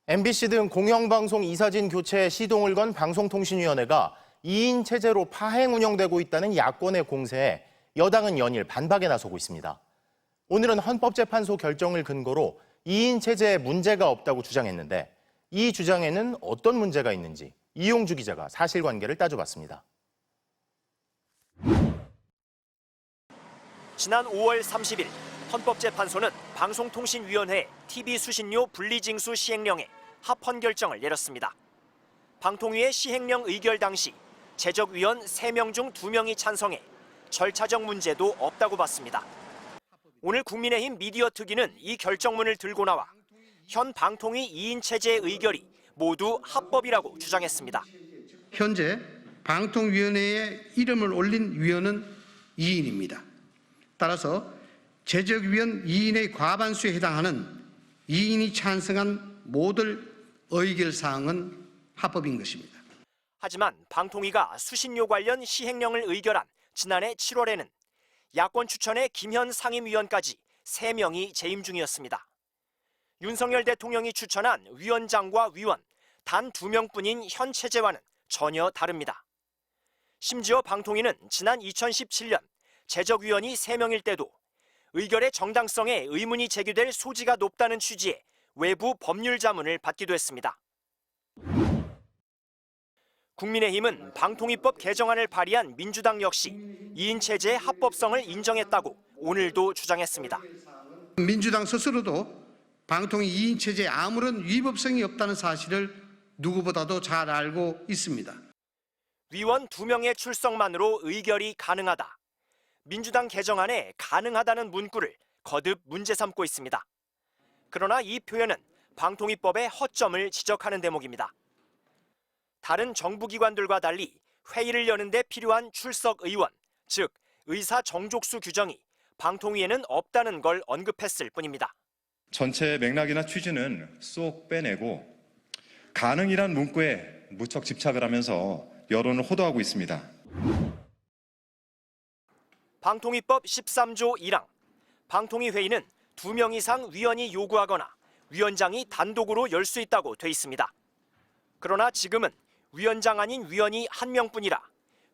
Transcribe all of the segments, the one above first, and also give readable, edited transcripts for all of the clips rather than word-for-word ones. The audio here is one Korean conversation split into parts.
MBC 등 공영방송 이사진 교체 시동을 건 방송통신위원회가 2인 체제로 파행 운영되고 있다는 야권의 공세에 여당은 연일 반박에 나서고 있습니다. 오늘은 헌법재판소 결정을 근거로 2인 체제에 문제가 없다고 주장했는데 이 주장에는 어떤 문제가 있는지 이용주 기자가 사실관계를 따져봤습니다. 지난 5월 30일 헌법재판소는 방송통신위원회 TV 수신료 분리징수 시행령에 합헌 결정을 내렸습니다. 방통위의 시행령 의결 당시 제적위원 3명 중 2명이 찬성해 절차적 문제도 없다고 봤습니다. 오늘 국민의힘 미디어특위는 이 결정문을 들고 나와 현 방통위 2인 체제의 의결이 모두 합법이라고 주장했습니다. 현재 방통위원회에 이름을 올린 위원은 2인입니다. 따라서 제적위원 2인의 과반수에 해당하는 2인이 찬성한 모든 의결사항은 합법인 것입니다. 하지만 방통위가 수신료 관련 시행령을 의결한 지난해 7월에는 야권 추천의 김현 상임위원까지 3명이 재임 중이었습니다. 윤석열 대통령이 추천한 위원장과 위원 단 2명뿐인 현 체제와는 전혀 다릅니다. 심지어 방통위는 지난 2017년 제적위원이 3명일 때도 의결의 정당성에 의문이 제기될 소지가 높다는 취지의 외부 법률 자문을 받기도 했습니다. 국민의힘은 방통위법 개정안을 발의한 민주당 역시 2인 체제의 합법성을 인정했다고 오늘도 주장했습니다. 민주당 스스로도 방통위 2인 체제에 아무런 위법성이 없다는 사실을 누구보다도 잘 알고 있습니다. 위원 2명의 출석만으로 의결이 가능하다. 민주당 개정안에 가능하다는 문구를 거듭 문제 삼고 있습니다. 그러나 이 표현은 방통위법의 허점을 지적하는 대목입니다. 다른 정부기관들과 달리 회의를 여는 데 필요한 출석 의원, 즉 의사 정족수 규정이 방통위에는 없다는 걸 언급했을 뿐입니다. 전체 맥락이나 취지는 쏙 빼내고 가능이란 문구에 무척 집착을 하면서 여론을 호도하고 있습니다. 방통위법 13조 1항, 방통위 회의는 2명 이상 위원이 요구하거나 위원장이 단독으로 열 수 있다고 돼 있습니다. 그러나 지금은 위원장 아닌 위원이 1명뿐이라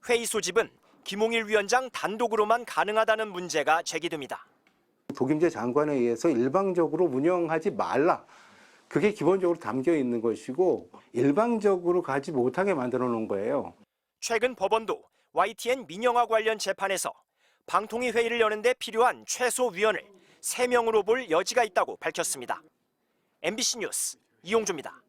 회의 소집은 김홍일 위원장 단독으로만 가능하다는 문제가 제기됩니다. 독임제 장관에 의해서 일방적으로 운영하지 말라. 그게 기본적으로 담겨 있는 것이고 일방적으로 가지 못하게 만들어 놓은 거예요. 최근 법원도 YTN 민영화 관련 재판에서 방통위 회의를 여는 데 필요한 최소 위원을 3명으로 볼 여지가 있다고 밝혔습니다. MBC 뉴스 이용주입니다.